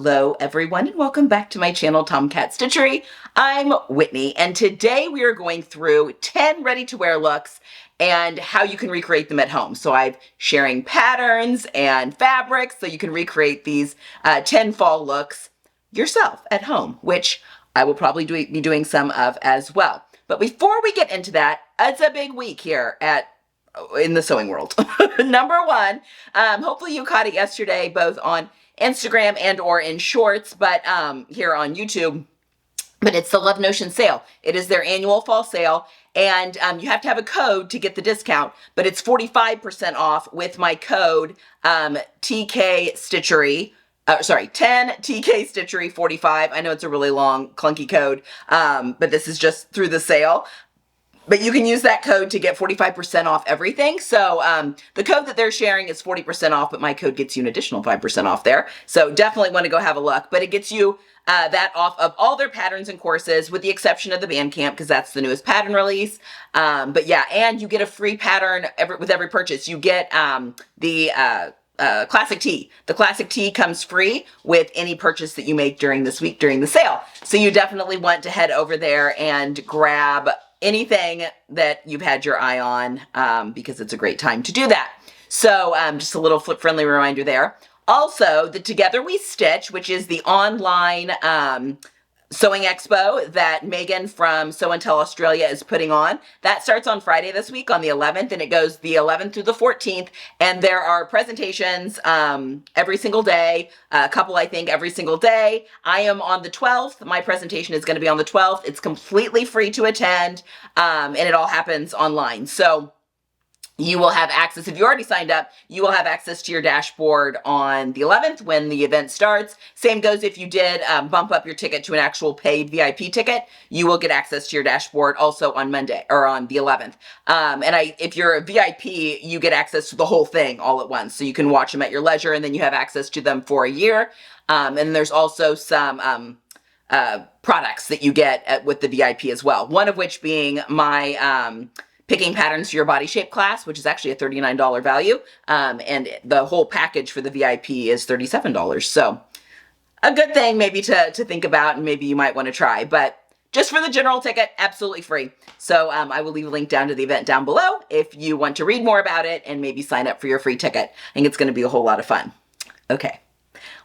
Hello everyone and welcome back to my channel, Tomcat Stitchery. I'm Whitney and today we are going through 10 ready-to-wear looks and how you can recreate them at home. So I'm sharing patterns and fabrics so you can recreate these 10 fall looks yourself at home, which I will probably be doing some of as well. But before we get into that, it's a big week here in the sewing world. Number one, hopefully you caught it yesterday, both on Instagram and or in shorts, but here on YouTube. But it's the Love Notion sale. It is their annual fall sale, and you have to have a code to get the discount, but it's 45% off with my code TK Stitchery. 10 TK Stitchery 45. I know it's a really long, clunky code, but this is just through the sale. But you can use that code to get 45% off everything. So the code that they're sharing is 40% off, but my code gets you an additional 5% off there. So definitely want to go have a look. But it gets you that off of all their patterns and courses, with the exception of the Bandcamp, because that's the newest pattern release. But yeah, and you get a free pattern with every purchase. You get the classic tee. The classic tee comes free with any purchase that you make during this week during the sale. So you definitely want to head over there and grab anything that you've had your eye on, because it's a great time to do that. So just a little flip friendly reminder there. Also, the Together We Stitch, which is the online sewing expo that Megan from Sew and Tell Australia is putting on. That starts on Friday this week on the 11th, and it goes the 11th through the 14th. And there are presentations every single day, a couple, I think, every single day. I am on the 12th. My presentation is going to be on the 12th. It's completely free to attend, and it all happens online. So you will have access, if you already signed up, you will have access to your dashboard on the 11th when the event starts. Same goes if you did bump up your ticket to an actual paid VIP ticket, you will get access to your dashboard also on Monday or on the 11th. If you're a VIP, you get access to the whole thing all at once. So you can watch them at your leisure, and then you have access to them for a year. And there's also some products that you get with the VIP as well. One of which being my Picking Patterns for Your Body Shape class, which is actually a $39 value. And the whole package for the VIP is $37. So a good thing maybe to think about, and maybe you might want to try. But just for the general ticket, absolutely free. So I will leave a link down to the event down below if you want to read more about it and maybe sign up for your free ticket. I think it's going to be a whole lot of fun. Okay,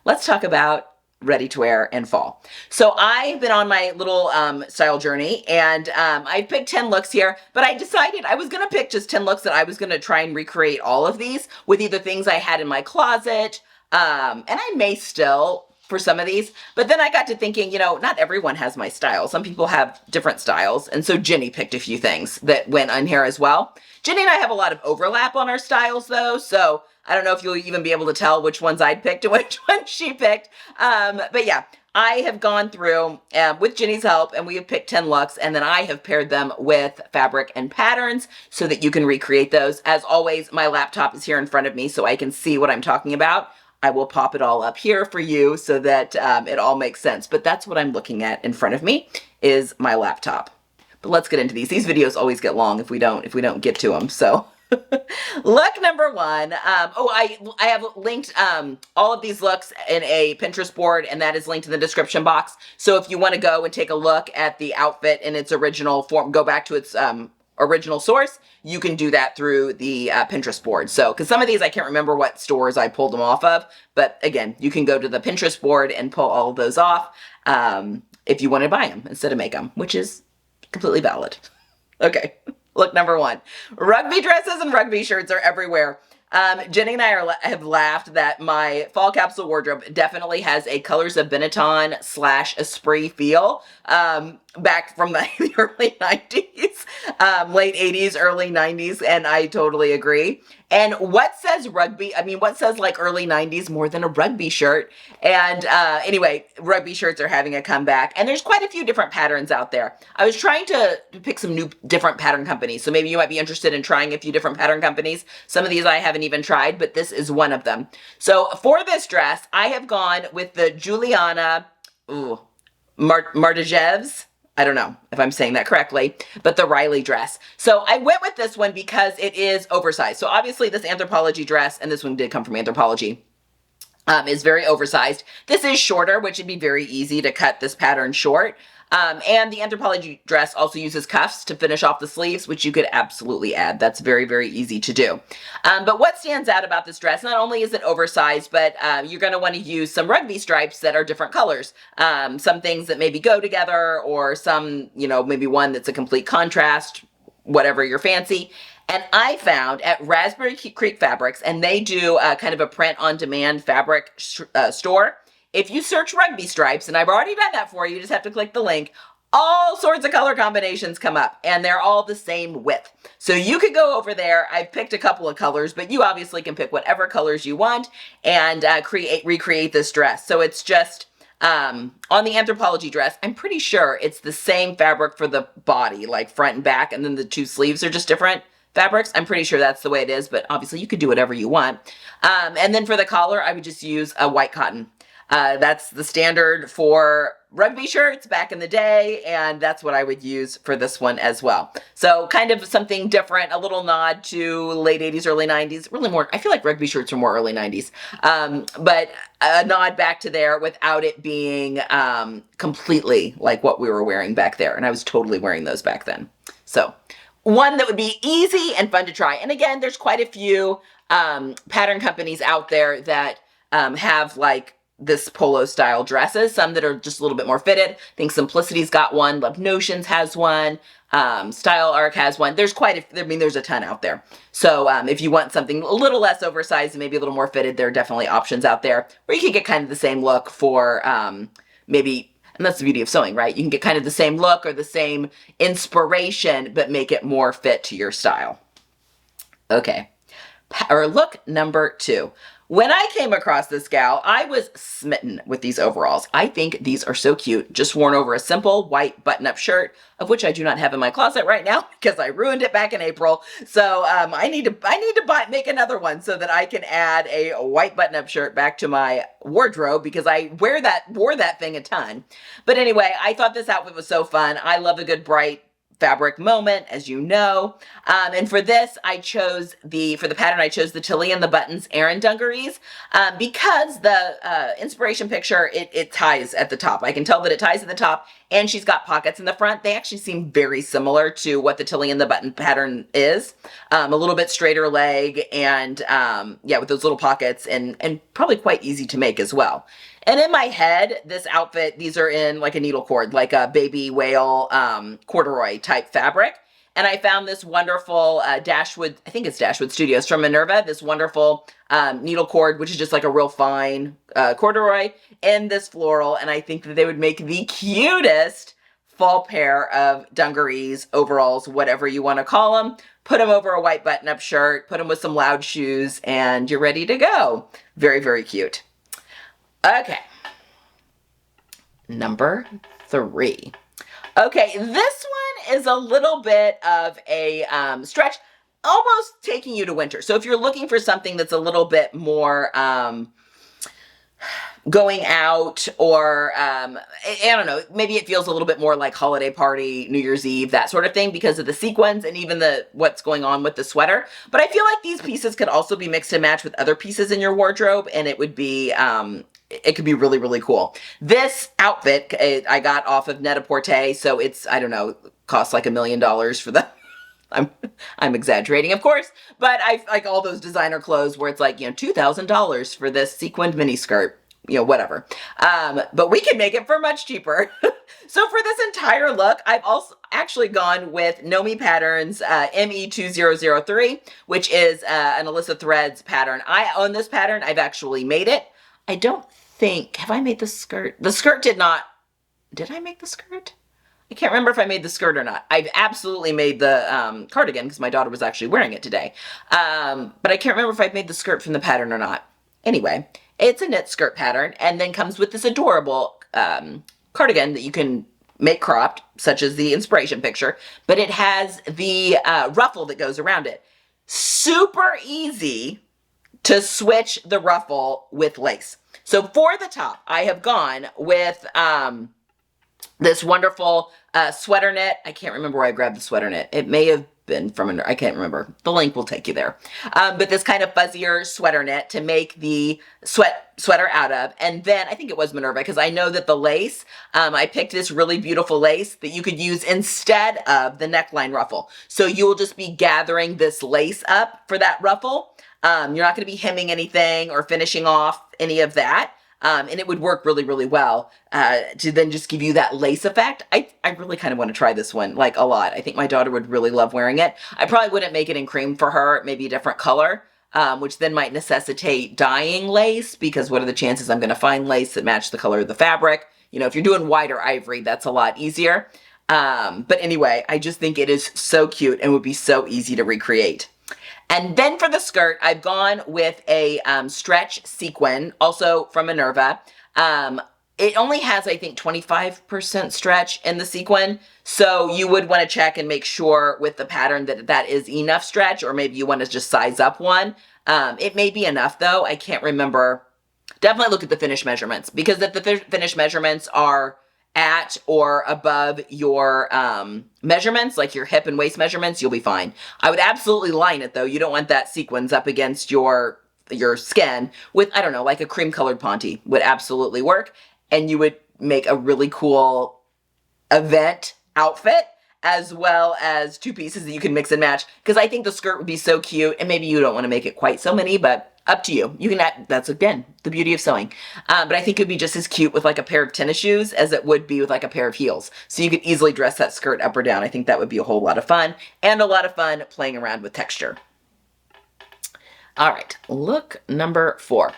let's talk about ready to wear and fall. So I've been on my little style journey, and I picked 10 looks here, but I decided I was going to pick just 10 looks that I was going to try and recreate all of these with either things I had in my closet, and I may still for some of these, but then I got to thinking, you know, not everyone has my style. Some people have different styles, and so Jenny picked a few things that went on here as well. Jenny and I have a lot of overlap on our styles though, so I don't know if you'll even be able to tell which ones I'd picked and which ones she picked. But yeah, I have gone through with Jenny's help, and we have picked 10 looks, and then I have paired them with fabric and patterns so that you can recreate those. As always, my laptop is here in front of me so I can see what I'm talking about. I will pop it all up here for you so that it all makes sense. But that's what I'm looking at in front of me is my laptop. But let's get into these. These videos always get long if we don't get to them. So look number one. I have linked all of these looks in a Pinterest board, and that is linked in the description box. So if you want to go and take a look at the outfit in its original form, go back to its original source, you can do that through the Pinterest board. So, because some of these I can't remember what stores I pulled them off of, but again, you can go to the Pinterest board and pull all of those off if you want to buy them instead of make them, which is completely valid. Okay, look number one. Rugby dresses and rugby shirts are everywhere. Jenny and I have laughed that my fall capsule wardrobe definitely has a Colors of Benetton / Esprit feel back from the early 90s, late 80s, early 90s, and I totally agree. And what says rugby? I mean, what says like early 90s more than a rugby shirt? And anyway, rugby shirts are having a comeback, and there's quite a few different patterns out there. I was trying to pick some new different pattern companies, so maybe you might be interested in trying a few different pattern companies. Some of these I haven't even tried, but this is one of them. So for this dress, I have gone with the Juliana Martijevs. I don't know if I'm saying that correctly, but the Riley dress. So I went with this one because it is oversized. So obviously this Anthropologie dress, and this one did come from Anthropologie, is very oversized. This is shorter, which would be very easy to cut this pattern short. And the Anthropology dress also uses cuffs to finish off the sleeves, which you could absolutely add. That's very, very easy to do. But what stands out about this dress, not only is it oversized, but you're going to want to use some rugby stripes that are different colors. Some things that maybe go together, or some, maybe one that's a complete contrast, whatever your fancy. And I found at Raspberry Creek Fabrics, and they do kind of a print-on-demand fabric store. If you search rugby stripes, and I've already done that for you, you just have to click the link, all sorts of color combinations come up, and they're all the same width. So you could go over there. I've picked a couple of colors, but you obviously can pick whatever colors you want and recreate this dress. So it's just... on the Anthropology dress, I'm pretty sure it's the same fabric for the body, like front and back, and then the two sleeves are just different fabrics. I'm pretty sure that's the way it is, but obviously you could do whatever you want. And then for the collar, I would just use a white cotton. That's the standard for rugby shirts back in the day, and that's what I would use for this one as well. So kind of something different, a little nod to late 80s, early 90s, really more, I feel like rugby shirts are more early 90s, but a nod back to there without it being completely like what we were wearing back there, and I was totally wearing those back then. So one that would be easy and fun to try. And again, there's quite a few pattern companies out there that have like this polo style dresses, some that are just a little bit more fitted. I think Simplicity's got one, Love Notions has one, Style Arc has one. There's there's a ton out there. So if you want something a little less oversized and maybe a little more fitted, there are definitely options out there where you can get kind of the same look for maybe. And that's the beauty of sewing, right? You can get kind of the same look or the same inspiration, but make it more fit to your style. Okay, look number 2. When I came across this gal, I was smitten with these overalls. I think these are so cute, just worn over a simple white button-up shirt, of which I do not have in my closet right now because I ruined it back in April. So I need to make another one so that I can add a white button-up shirt back to my wardrobe, because I wore that thing a ton. But anyway, I thought this outfit was so fun. I love a good bright fabric moment, as you know. And for this, for the pattern, I chose the Tilly and the Buttons Aran dungarees because the inspiration picture, it ties at the top. I can tell that it ties at the top, and she's got pockets in the front. They actually seem very similar to what the Tilly and the Button pattern is. A little bit straighter leg, and yeah, with those little pockets, and probably quite easy to make as well. And in my head, this outfit, these are in like a needle cord, like a baby whale corduroy type fabric. And I found this wonderful Dashwood, I think it's Dashwood Studios from Minerva, this wonderful needle cord, which is just like a real fine corduroy, in this floral. And I think that they would make the cutest fall pair of dungarees, overalls, whatever you want to call them. Put them over a white button-up shirt, put them with some loud shoes, and you're ready to go. Very, very cute. Okay, number 3. Okay, this one is a little bit of a stretch, almost taking you to winter. So if you're looking for something that's a little bit more going out, or I don't know, maybe it feels a little bit more like holiday party, New Year's Eve, that sort of thing, because of the sequins and even what's going on with the sweater. But I feel like these pieces could also be mixed and matched with other pieces in your wardrobe, and it would be it could be really, really cool. This outfit I got off of Net-a-Porter, so it's, I don't know, costs like $1 million for the I'm exaggerating, of course, but I like all those designer clothes where it's like, $2,000 for this sequined mini skirt, whatever. But we can make it for much cheaper. So for this entire look, I've also actually gone with Nomi Patterns ME2003, which is an Alyssa Threads pattern. I own this pattern. I've actually made it. I don't think, have I made the skirt? The skirt did not, did I make the skirt? I can't remember if I made the skirt or not. I've absolutely made the cardigan because my daughter was actually wearing it today. But I can't remember if I made the skirt from the pattern or not. Anyway, it's a knit skirt pattern, and then comes with this adorable cardigan that you can make cropped, such as the inspiration picture, but it has the ruffle that goes around it. Super easy to switch the ruffle with lace. So for the top, I have gone with this wonderful sweater knit. I can't remember where I grabbed the sweater knit. It may have been from, I can't remember. The link will take you there. But this kind of fuzzier sweater knit to make the sweater out of. And then I think it was Minerva, because I know that the lace, I picked this really beautiful lace that you could use instead of the neckline ruffle. So you will just be gathering this lace up for that ruffle. You're not going to be hemming anything or finishing off any of that. And it would work really, really well to then just give you that lace effect. I really kind of want to try this one, like, a lot. I think my daughter would really love wearing it. I probably wouldn't make it in cream for her, maybe a different color, which then might necessitate dyeing lace, because what are the chances I'm going to find lace that match the color of the fabric? You know, if you're doing white or ivory, that's a lot easier. But anyway, I just think it is so cute and would be so easy to recreate. And then for the skirt, I've gone with a stretch sequin, also from Minerva. It only has, I think, 25% stretch in the sequin. So you would want to check and make sure with the pattern that that is enough stretch, or maybe you want to just size up one. It may be enough though. I can't remember. Definitely look at the finished measurements, because if the finished measurements are at or above your measurements, like your hip and waist measurements, you'll be fine. I would absolutely line it though. You don't want that sequins up against your skin with, I don't know, like a cream colored ponte would absolutely work. And you would make a really cool event outfit, as well as two pieces that you can mix and match. Because I think the skirt would be so cute, and maybe you don't want to make it quite so many, but up to you. You can add, that's again, the beauty of sewing. But I think it would be just as cute with like a pair of tennis shoes as it would be with like a pair of heels. So you could easily dress that skirt up or down. I think that would be a whole lot of fun, and a lot of fun playing around with texture. All right, look number 4.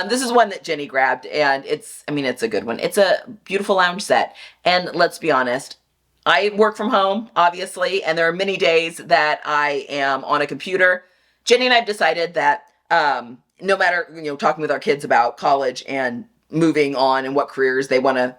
This is one that Jenny grabbed, and it's a good one. It's a beautiful lounge set. And let's be honest, I work from home, obviously, and there are many days that I am on a computer. Jenny and I have decided that no matter, talking with our kids about college and moving on and what careers they want to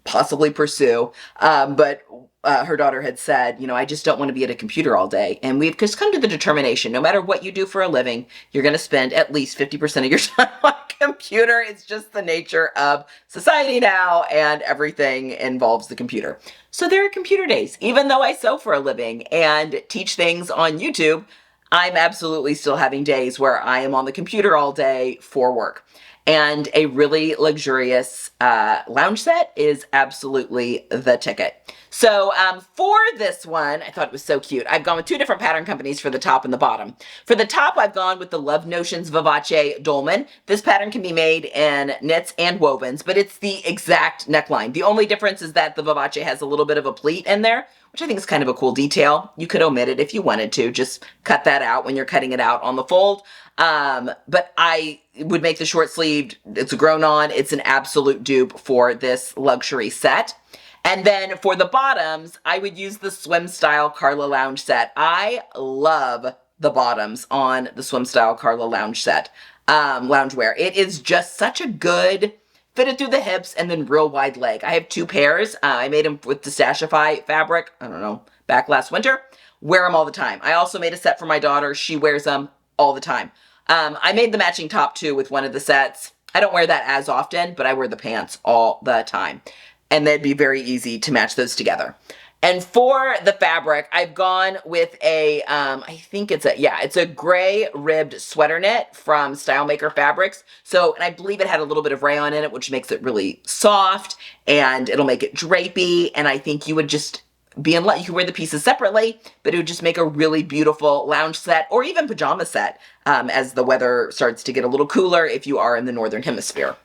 possibly pursue, but her daughter had said, I just don't want to be at a computer all day. And we've just come to the determination, no matter what you do for a living, you're going to spend at least 50% of your time on a computer. It's just the nature of society now, and everything involves the computer. So there are computer days. Even though I sew for a living and teach things on YouTube, I'm absolutely still having days where I am on the computer all day for work. And a really luxurious lounge set is absolutely the ticket. So for this one, I thought it was so cute. I've gone with 2 different pattern companies for the top and the bottom. For the top, I've gone with the Love Notions Vivace Dolman. This pattern can be made in knits and wovens, but it's the exact neckline. The only difference is that the Vivace has a little bit of a pleat in there, which I think is kind of a cool detail. You could omit it if you wanted to. Just cut that out when you're cutting it out on the fold. But I would make the short sleeved. It's a grown on. It's an absolute dupe for this luxury set. And then for the bottoms, I would use the Swim Style Carla Lounge set. I love the bottoms on the Swim Style Carla Lounge set, loungewear. It is just such a good fitted through the hips and then real wide leg. I have 2 pairs. I made them with the Stashify fabric, I don't know, back last winter. Wear them all the time. I also made a set for my daughter. She wears them all the time. I made the matching top too with one of the sets. I don't wear that as often, but I wear the pants all the time. And they'd be very easy to match those together. And for the fabric, I've gone with a, I think it's a gray ribbed sweater knit from Style Maker Fabrics. So, and I believe it had a little bit of rayon in it, which makes it really soft, and it'll make it drapey. And I think you would just be in luck. You can wear the pieces separately, but it would just make a really beautiful lounge set, or even pajama set, as the weather starts to get a little cooler if you are in the Northern Hemisphere.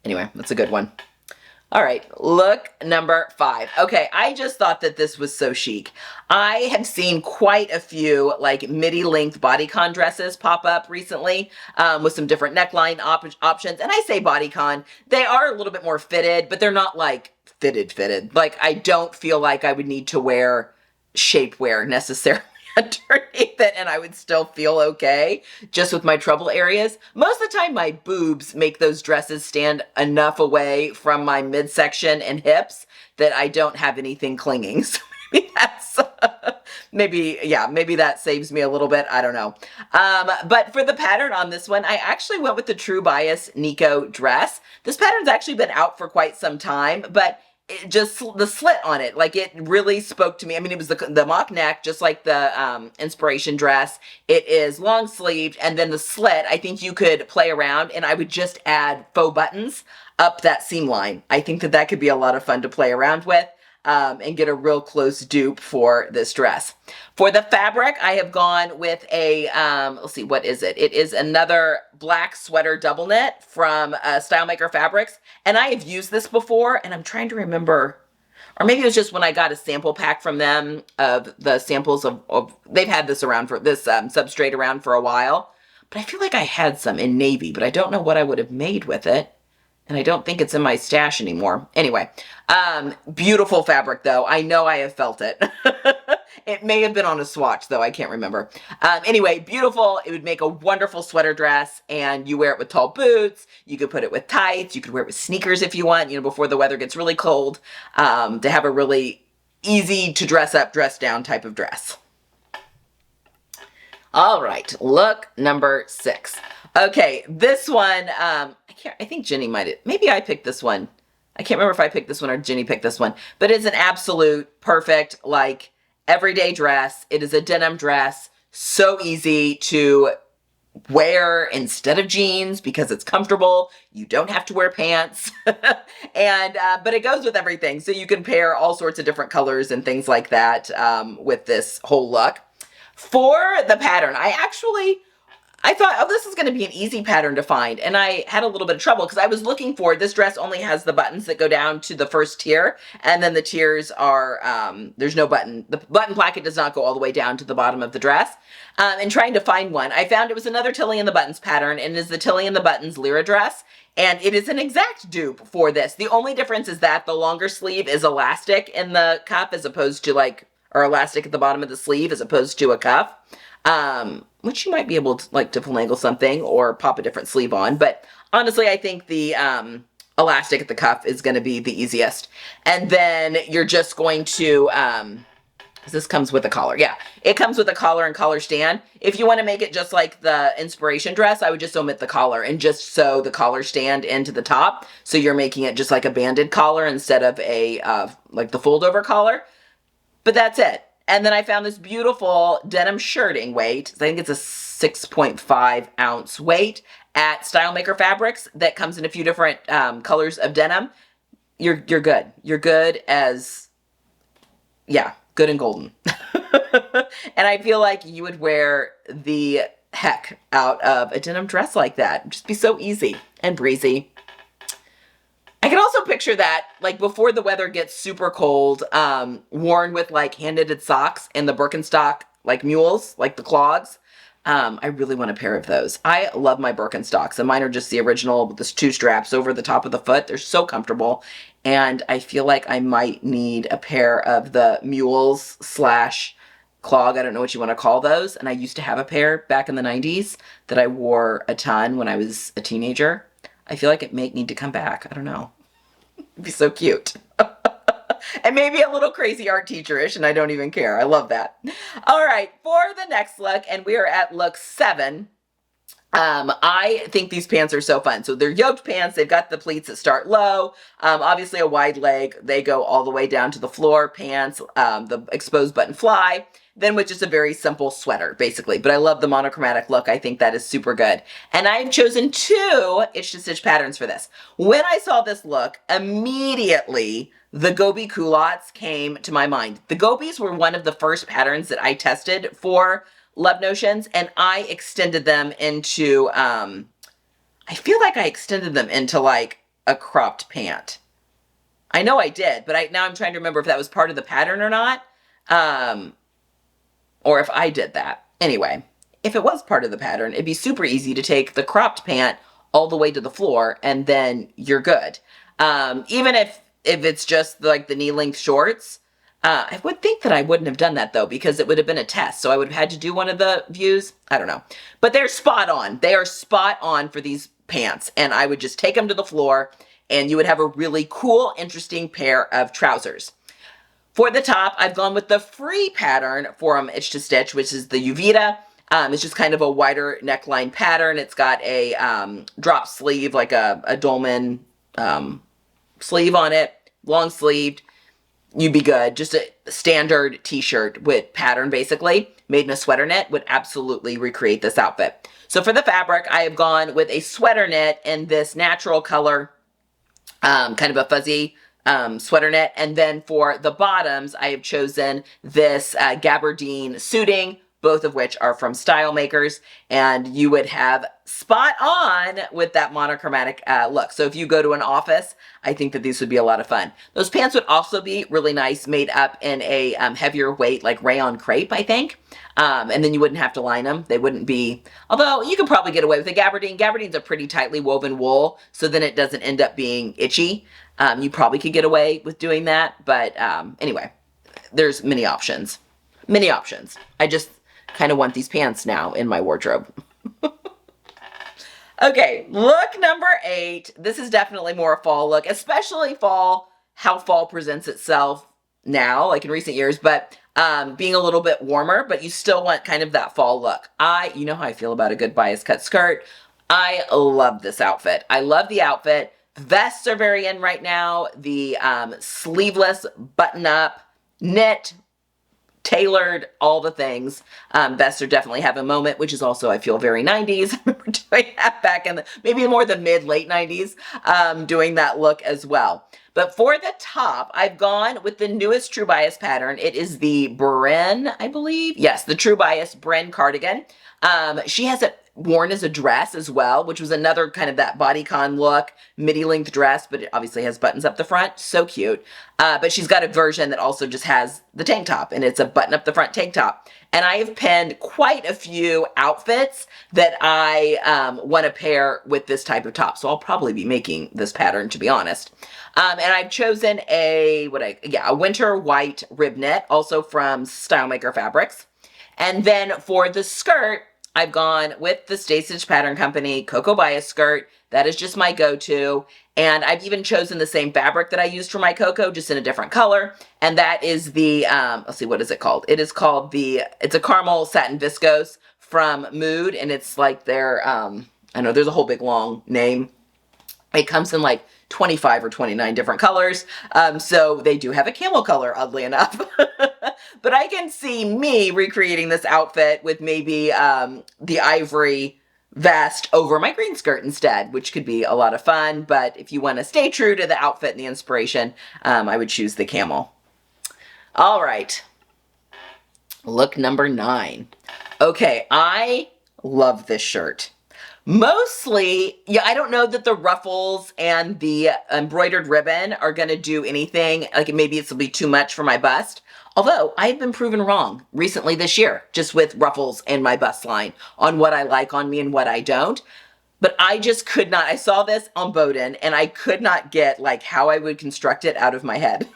Anyway, that's a good one. All right, look number 5. Okay, I just thought that this was so chic. I have seen quite a few like midi length bodycon dresses pop up recently with some different neckline options. And I say bodycon, they are a little bit more fitted, but they're not like fitted. Like, I don't feel like I would need to wear shapewear necessarily underneath it, and I would still feel okay just with my trouble areas. Most of the time my boobs make those dresses stand enough away from my midsection and hips that I don't have anything clinging. So maybe that's maybe that saves me a little bit. I don't know. But for the pattern on this one, I actually went with the True Bias Nico dress. This pattern's actually been out for quite some time, but just the slit on it, like it really spoke to me. I mean, it was the mock neck, just like the inspiration dress. It is long sleeved, and then the slit, I think you could play around, and I would just add faux buttons up that seam line. I think that that could be a lot of fun to play around with. And get a real close dupe for this dress. For the fabric, I have gone with a, let's see, what is it? It is another black sweater double knit from Stylemaker Fabrics. And I have used this before, and I'm trying to remember, or maybe it was just when I got a sample pack from them of the samples of they've had this around for, this substrate around for a while. But I feel like I had some in navy, but I don't know what I would have made with it. And I don't think it's in my stash anymore. Anyway, beautiful fabric though. I know I have felt it. It may have been on a swatch though. I can't remember. Anyway, beautiful. It would make a wonderful sweater dress, and you wear it with tall boots. You could put it with tights. You could wear it with sneakers if you want, you know, before the weather gets really cold, to have a really easy to dress up, dress down type of dress. All right, look number 6. Okay, this one, I think Jenny might have, maybe I picked this one. I can't remember if I picked this one or Jenny picked this one, but it's an absolute perfect, like, everyday dress. It is a denim dress, so easy to wear instead of jeans because it's comfortable. You don't have to wear pants. And, but it goes with everything. So you can pair all sorts of different colors and things like that with this whole look. For the pattern, I thought, oh, this is going to be an easy pattern to find. And I had a little bit of trouble because I was looking for, this dress only has the buttons that go down to the first tier. And then the tiers are, there's no button. The button placket does not go all the way down to the bottom of the dress. And trying to find one, I found it was another Tilly and the Buttons pattern, and it is the Tilly and the Buttons Lyra dress. And it is an exact dupe for this. The only difference is that the longer sleeve is elastic in the cuff as opposed to like, or elastic at the bottom of the sleeve as opposed to a cuff. Which you might be able to like to finagle something or pop a different sleeve on. But honestly, I think the elastic at the cuff is going to be the easiest. And then you're just going to, this comes with a collar. Yeah, it comes with a collar and collar stand. If you want to make it just like the inspiration dress, I would just omit the collar and just sew the collar stand into the top. So you're making it just like a banded collar instead of a, like the fold over collar. But that's it. And then I found this beautiful denim shirting weight. I think it's a 6.5 ounce weight at Stylemaker Fabrics that comes in a few different colors of denim. You're good. You're good as, yeah, good and golden. And I feel like you would wear the heck out of a denim dress like that. It'd just be so easy and breezy. I can also picture that, like, before the weather gets super cold, worn with, like, hand-knitted socks and the Birkenstock, like, mules, like the clogs. I really want a pair of those. I love my Birkenstocks, and mine are just the original with the 2 straps over the top of the foot. They're so comfortable, and I feel like I might need a pair of the mules slash clog. I don't know what you want to call those, and I used to have a pair back in the 90s that I wore a ton when I was a teenager. I feel like it may need to come back. I don't know. It'd be so cute. And maybe a little crazy art teacher-ish, and I don't even care. I love that. All right, for the next look, and we are at look 7. I think these pants are so fun. So they're yoked pants. They've got the pleats that start low. Obviously a wide leg. They go all the way down to the floor. Pants, the exposed button fly. Then with just a very simple sweater, basically. But I love the monochromatic look. I think that is super good. And I've chosen 2 itch-to-stitch patterns for this. When I saw this look, immediately the Gobi culottes came to my mind. The Gobis were one of the first patterns that I tested for Love Notions, and I extended them into, I feel like I extended them into like a cropped pant. I know I did, but now I'm trying to remember if that was part of the pattern or not. Or if I did that. Anyway, if it was part of the pattern, it'd be super easy to take the cropped pant all the way to the floor and then you're good. Even if it's just like the knee length shorts, I would think that I wouldn't have done that though, because it would have been a test. So I would have had to do one of the views. I don't know, but they're spot on. They are spot on for these pants. And I would just take them to the floor and you would have a really cool, interesting pair of trousers. For the top, I've gone with the free pattern from Itch to Stitch, which is the Uvita. It's just kind of a wider neckline pattern. It's got a drop sleeve, like a dolman sleeve on it. long sleeved, you'd be good. Just a standard t-shirt with pattern, basically, made in a sweater knit would absolutely recreate this outfit. So for the fabric, I have gone with a sweater knit in this natural color, kind of a fuzzy sweater knit. And then for the bottoms, I have chosen this gabardine suiting, both of which are from Style Makers, and you would have spot on with that monochromatic look. So if you go to an office, I think that these would be a lot of fun. Those pants would also be really nice, made up in a heavier weight, like rayon crepe, I think. And then you wouldn't have to line them. They wouldn't be, although you could probably get away with a gabardine. Gabardine's a pretty tightly woven wool, so then it doesn't end up being itchy. You probably could get away with doing that, but anyway, there's many options. Many options. I just kind of want these pants now in my wardrobe. Okay, look number 8. This is definitely more a fall look, especially fall, how fall presents itself now, like in recent years, but being a little bit warmer, but you still want kind of that fall look. You know how I feel about a good bias cut skirt. I love this outfit. I love the outfit. Vests are very in right now. The sleeveless button up knit, tailored, all the things. Vests are definitely have a moment, which is also, I feel, very 90s. I remember doing that back in maybe more the mid-late 90s, doing that look as well. But for the top, I've gone with the newest True Bias pattern. It is the Bren, I believe. Yes, the True Bias Bren cardigan. She has it worn as a dress as well, which was another kind of that bodycon look, midi length dress, but it obviously has buttons up the front. So cute. But she's got a version that also just has the tank top, and it's a button up the front tank top. And I have pinned quite a few outfits that I want to pair with this type of top. So I'll probably be making this pattern, to be honest. And I've chosen a winter white rib knit, also from Style Maker Fabrics. And then for the skirt, I've gone with the Stay Stitch Pattern Company Cocoa Bias skirt. That is just my go-to. And I've even chosen the same fabric that I used for my Cocoa, just in a different color. And that is the, let's see, what is it called? It is called it's a caramel satin viscose from Mood. And it's like their, I know there's a whole big long name. It comes in like 25 or 29 different colors. So they do have a camel color, oddly enough. But I can see me recreating this outfit with maybe the ivory vest over my green skirt instead, which could be a lot of fun. But if you want to stay true to the outfit and the inspiration, I would choose the camel. All right. Look number 9. Okay, I love this shirt. Mostly, yeah, I don't know that the ruffles and the embroidered ribbon are going to do anything. Like maybe it'll be too much for my bust. Although I've been proven wrong recently this year, just with ruffles and my bust line on what I like on me and what I don't. But I just could not. I saw this on Bowden and I could not get like how I would construct it out of my head.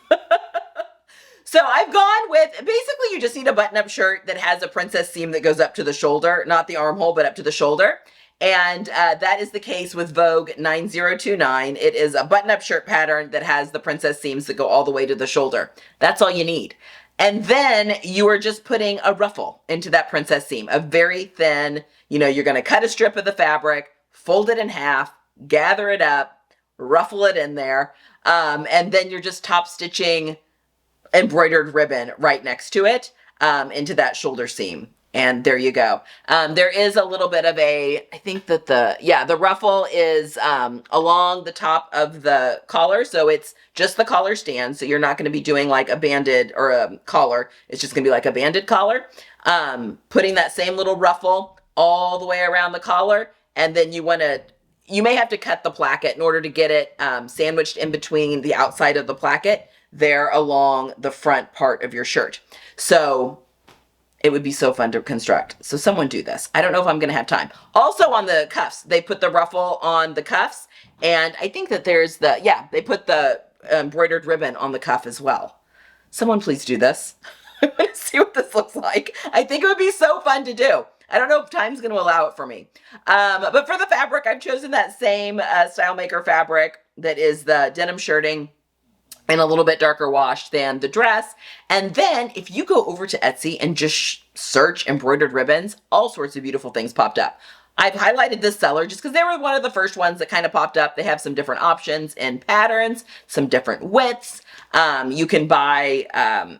So I've gone with, basically you just need a button-up shirt that has a princess seam that goes up to the shoulder, not the armhole, but up to the shoulder. And that is the case with Vogue 9029. It is a button-up shirt pattern that has the princess seams that go all the way to the shoulder. That's all you need. And then you are just putting a ruffle into that princess seam, a very thin, you're going to cut a strip of the fabric, fold it in half, gather it up, ruffle it in there, and then you're just top stitching embroidered ribbon right next to it into that shoulder seam. And there you go. There is a little bit of I think that the ruffle is along the top of the collar. So it's just the collar stand. So you're not going to be doing like a banded or a collar. It's just going to be like a banded collar. Putting that same little ruffle all the way around the collar. And then you may have to cut the placket in order to get it sandwiched in between the outside of the placket there along the front part of your shirt. So it would be so fun to construct. So someone do this. I don't know if I'm going to have time. Also on the cuffs, they put the ruffle on the cuffs. And I think that there's they put the embroidered ribbon on the cuff as well. Someone please do this. I want to see what this looks like. I think it would be so fun to do. I don't know if time's going to allow it for me. But for the fabric, I've chosen that same Style Maker fabric that is the denim shirting and a little bit darker wash than the dress. And then if you go over to Etsy and just search embroidered ribbons, all sorts of beautiful things popped up. I've highlighted this seller just because they were one of the first ones that kind of popped up. They have some different options and patterns, some different widths. You can buy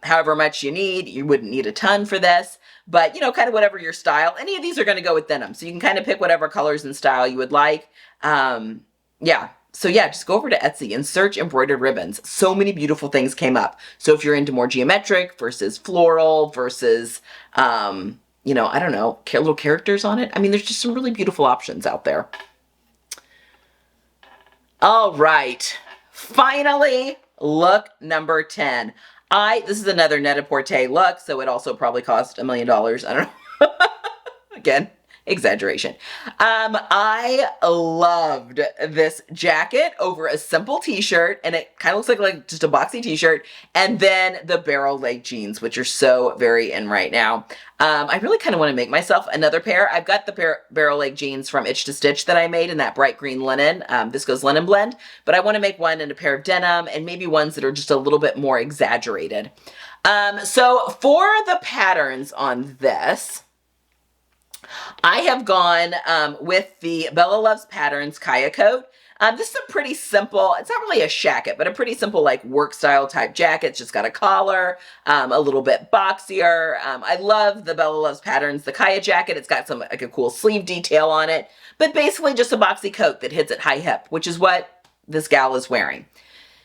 however much you need. You wouldn't need a ton for this, but you know, kind of whatever your style. Any of these are going to go with denim, so you can kind of pick whatever colors and style you would like. Yeah. So yeah, just go over to Etsy and search embroidered ribbons. So many beautiful things came up. So if you're into more geometric versus floral versus, you know, I don't know, little characters on it. I mean, there's just some really beautiful options out there. All right. Finally, look number 10. This is another Net-a-Porter look, so it also probably cost $1 million. I don't know. Again, exaggeration. I loved this jacket over a simple t-shirt, and it kind of looks like just a boxy t-shirt, and then the barrel leg jeans, which are so very in right now. I really kind of want to make myself another pair. I've got the barrel leg jeans from Itch to Stitch that I made in that bright green linen, viscose linen blend, but I want to make one in a pair of denim and maybe ones that are just a little bit more exaggerated. So for the patterns on this, I have gone with the Bella Loves Patterns Kaya coat. This is a pretty simple, it's not really a shacket, but a pretty simple like work style type jacket. It's just got a collar, a little bit boxier. I love the Bella Loves Patterns, the Kaya jacket. It's got some like a cool sleeve detail on it, but basically just a boxy coat that hits at high hip, which is what this gal is wearing.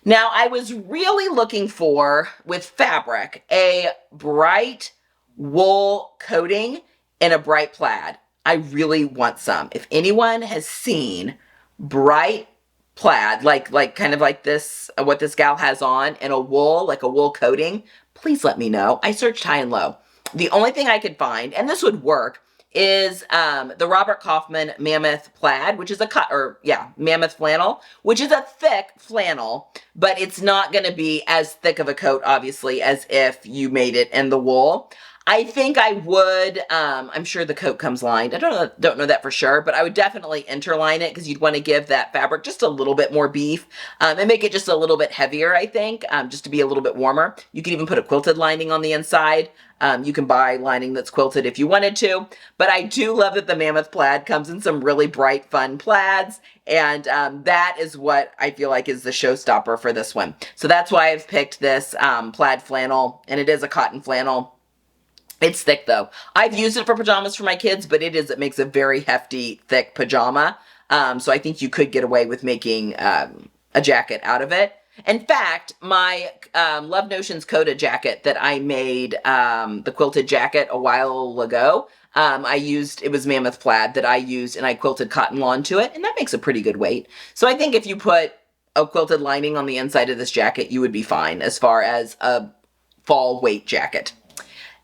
Now I was really looking for, with fabric, a bright wool coating in a bright plaid. I really want some. If anyone has seen bright plaid, like kind of like this, what this gal has on, and a wool, like a wool coating, please let me know. I searched high and low. The only thing I could find, and this would work, is the Robert Kaufman Mammoth Plaid, which is Mammoth Flannel, which is a thick flannel, but it's not going to be as thick of a coat, obviously, as if you made it in the wool. I think I would, I'm sure the coat comes lined. I don't know that for sure, but I would definitely interline it because you'd want to give that fabric just a little bit more beef and make it just a little bit heavier, I think, just to be a little bit warmer. You can even put a quilted lining on the inside. You can buy lining that's quilted if you wanted to, but I do love that the Mammoth Plaid comes in some really bright, fun plaids, and that is what I feel like is the showstopper for this one. So that's why I've picked this plaid flannel, and it is a cotton flannel. It's thick though. I've used it for pajamas for my kids, but it makes a very hefty, thick pajama. So I think you could get away with making a jacket out of it. In fact, my Love Notions Coda jacket that I made, the quilted jacket a while ago, it was Mammoth Plaid that I used, and I quilted cotton lawn to it, and that makes a pretty good weight. So I think if you put a quilted lining on the inside of this jacket, you would be fine as far as a fall weight jacket.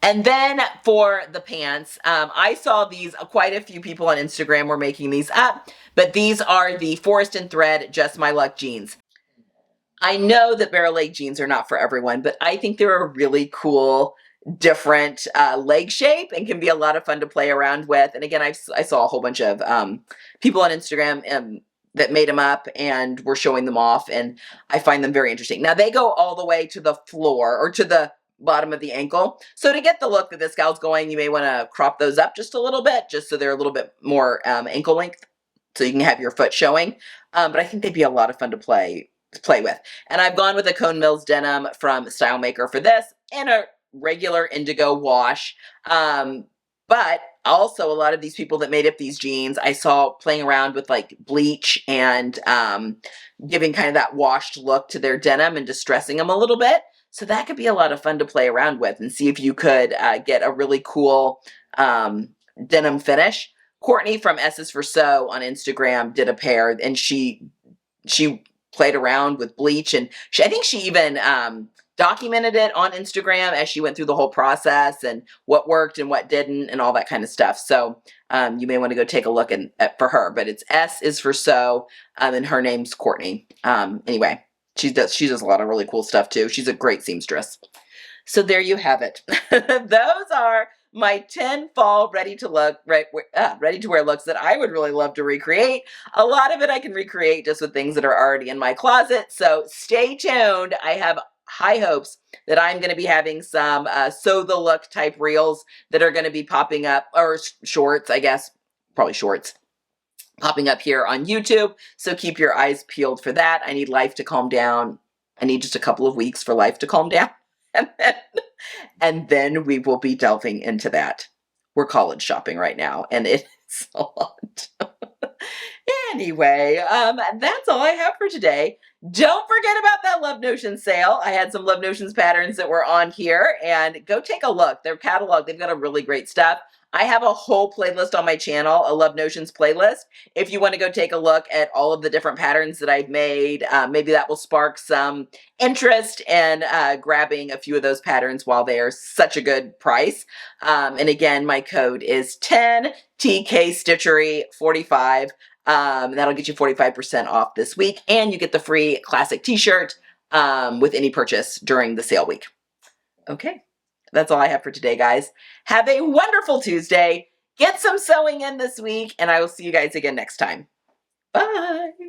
And then for the pants, I saw these, quite a few people on Instagram were making these up, but these are the Forest and Thread Just My Luck jeans. I know that barrel leg jeans are not for everyone, but I think they're a really cool, different leg shape and can be a lot of fun to play around with. And again, I saw a whole bunch of people on Instagram that made them up and were showing them off, and I find them very interesting. Now they go all the way to the floor, or to the bottom of the ankle. So to get the look that this gal's going, you may want to crop those up just a little bit, just so they're a little bit more ankle length, so you can have your foot showing. But I think they'd be a lot of fun to play with. And I've gone with a Cone Mills denim from Style Maker for this, and a regular indigo wash. But also a lot of these people that made up these jeans, I saw playing around with like bleach and giving kind of that washed look to their denim and distressing them a little bit. So that could be a lot of fun to play around with and see if you could get a really cool denim finish. Courtney from S is for Sew on Instagram did a pair, and she played around with bleach, and I think she even documented it on Instagram as she went through the whole process and what worked and what didn't and all that kind of stuff. So you may want to go take a look for her, but it's S is for Sew, and her name's Courtney. Anyway. She does a lot of really cool stuff too. She's a great seamstress. So there you have it. Those are my 10 fall ready to wear looks that I would really love to recreate. A lot of it I can recreate just with things that are already in my closet. So stay tuned. I have high hopes that I'm going to be having some sew the look type reels that are going to be popping up, or shorts, I guess, probably shorts, popping up here on YouTube. So keep your eyes peeled for that. I need life to calm down. I need just a couple of weeks for life to calm down. And then we will be delving into that. We're college shopping right now, and it's a lot. Anyway, that's all I have for today. Don't forget about that Love Notions sale. I had some Love Notions patterns that were on here, and go take a look. Their catalog, they've got a really great stuff. I have a whole playlist on my channel, a Love Notions playlist. If you want to go take a look at all of the different patterns that I've made, maybe that will spark some interest in grabbing a few of those patterns while they are such a good price. And again, my code is 10TKStitchery45. That'll get you 45% off this week, and you get the free classic t-shirt with any purchase during the sale week. Okay, that's all I have for today, guys. Have a wonderful Tuesday. Get some sewing in this week, and I will see you guys again next time. Bye.